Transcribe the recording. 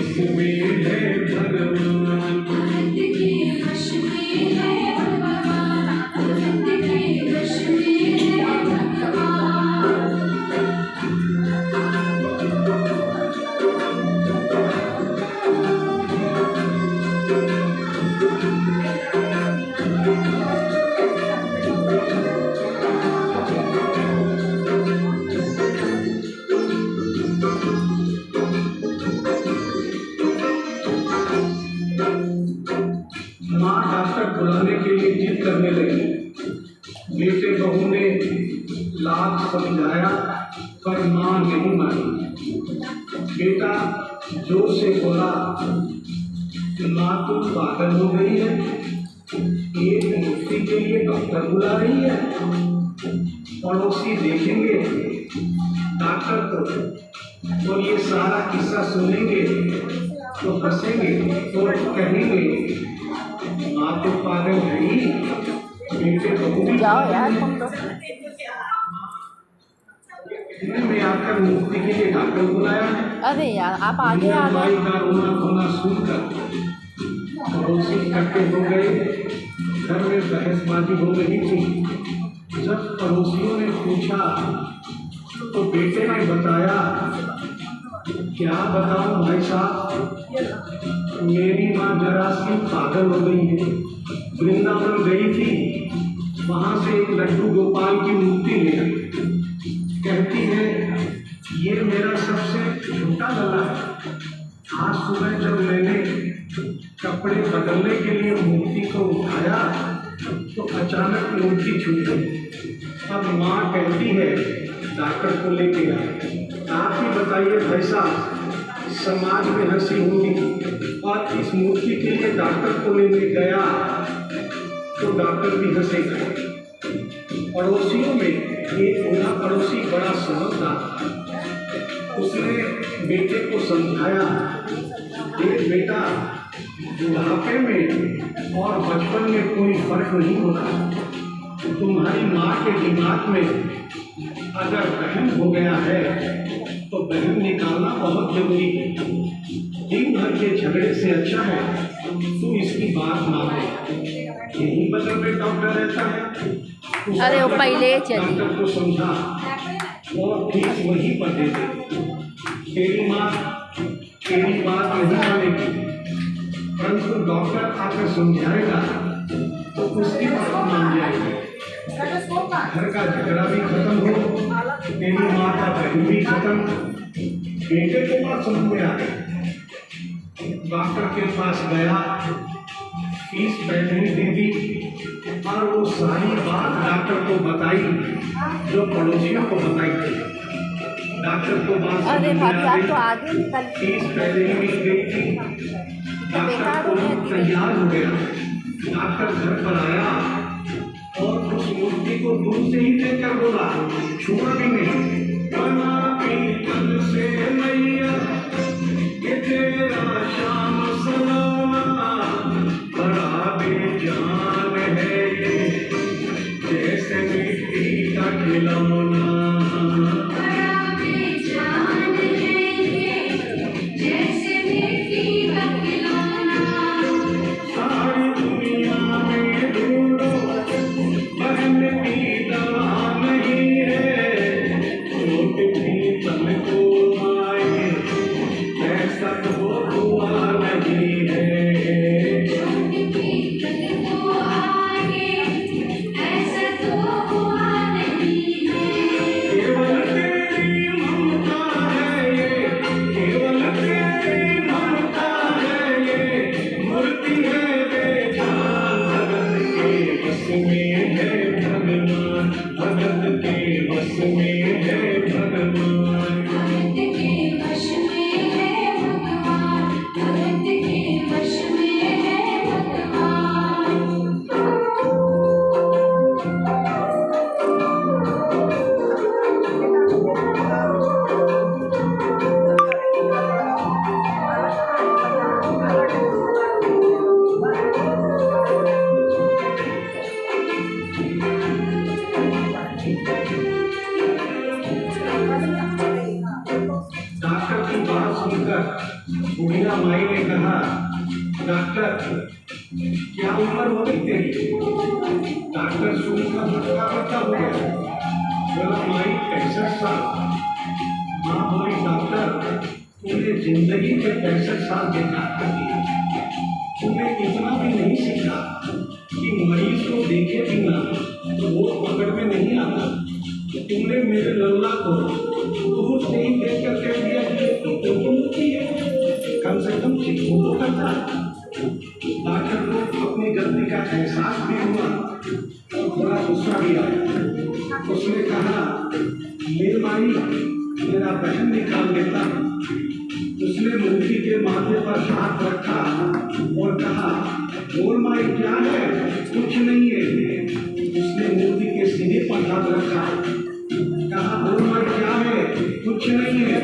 वश में है भगवान, भगत के वश में है भगवान, भगत के वश में है भगवान। माँ डॉक्टर बुलाने के लिए जिद करने लगी। बेटे बहू ने लाख समझाया पर माँ नहीं मानी। बेटा जोर से बोला, माँ तुम पागल हो गई है, एक मुफ्ती के लिए डॉक्टर बुला रही है। पड़ोसी देखेंगे डॉक्टर को और ये सारा किस्सा सुनेंगे तो हंसेंगे और कहेंगे माँ तो पागल है ही, बेटे बहू भी जाओ यार तुम तो। में आकर मुफ्ती के लिए डॉक्टर बुलाया है। अरे यार आप आगे आ माई गए। का रोना धोना सुनकर पड़ोसी इकट्ठे हो गए। घर में बहसबाजी हो रही थी। जब पड़ोसियों ने पूछा तो बेटे ने बताया, क्या बताऊं भाई साहब, मेरी माँ जरा सी पागल हो गई है। वृंदावन गई थी, वहां से एक लड्डू गोपाल की मूर्ति ले आई। कहती है ये मेरा सबसे छोटा लला है। आज सुबह जब मैंने कपड़े बदलने के लिए मूर्ति को उठाया तो अचानक मूर्ति छूट गई। अब माँ कहती है डॉक्टर को लेके आए। आप ही बताइए भाई साहब, समाज में हंसी होगी और इस मूर्ति के लिए डॉक्टर को लेने गया तो डॉक्टर भी हंसेगा। पड़ोसियों में एक बूढ़ा पड़ोसी बड़ा समझदार, उसने बेटे को समझाया, देख बेटा, बुढ़ापे में और बचपन में कोई फर्क नहीं होता। तुम्हारी माँ के दिमाग में अगर बहन हो गया है तो बहन निकालना बहुत जरूरी है। दिन भर के झगड़े से अच्छा है तू इसकी बात माने। यही बगल में डॉक्टर रहता है। अरे वो पहले चली। डॉक्टर को समझा और फीस वहीं पर दे दे। तेरी माँ तेरी बात नहीं मानेगी, परंतु डॉक्टर आकर समझाएगा तो उसकी बात मान जाएगी। घर का झगड़ा भी खत्म हो, तेरी माँ का बहन भी खत्म। बेटे को बात समझ में आ गई। डॉक्टर के पास गया, फीस पहले ही दे दी और वो सारी बात डॉक्टर को बताई जो पड़ोसियों को बताई थी। डॉक्टर को बात अरे भाभी आप तो आगे निकल। फीस पहले ही मिल गई थी। डॉक्टर को तैयार हो गया। डॉक्टर घर पर आया और उस मूर्ति को दूर से ही देखकर बोला, छुआ भी नहीं, बना पीतल से मैया ये तेरा श्याम सलोना, बड़ा बेजान है ये जैसे मिट्टी का खिलौना। बड़ा बेजान है ये जैसे मिट्टी का खिलौना। सारी दुनिया में ढूंढो बहन की दवा नहीं है, चोट भी तुमको आए ऐसा तो हुआ नहीं है। चोट भी तुमको आए ऐसा तो हुआ नहीं है। केवल तेरी ममता है ये, केवल तेरी ममता है ये, मूर्ति है बेजान भगत के बस में है भगवान, भगत के बस में है भगवान। भगत के वश में है भगवान, भगत के वश में है भगवान। बुढ़िया माई ने कहा, डॉक्टर क्या उम्र हो गई तेरी? डॉक्टर सुनकर भटका भटका हो गया। बोला माई 65 साल। माँ बोली डॉक्टर तूने जिंदगी के 65 साल देखा करती, तूने इतना भी नहीं सीखा कि मरीज को देखे बिना तो वो पकड़ में नहीं आता। तुमने मेरे लल्ला को दूर से ही देख कर कह दिया कि तो मुक्ति है, कम से कम चिट्ठू तो करता। डॉक्टर को अपनी गलती का एहसास भी हुआ और थोड़ा गुस्सा भी आया। उसने कहा ले माई मेरा बहन निकाल देता। उसने मूर्ति के माथे पर हाथ रखा और कहा बोल माई क्या है? कुछ नहीं है। उसने मूर्ति के सीने पर हाथ रखा, कहा बोल माई क्या है? कुछ नहीं है।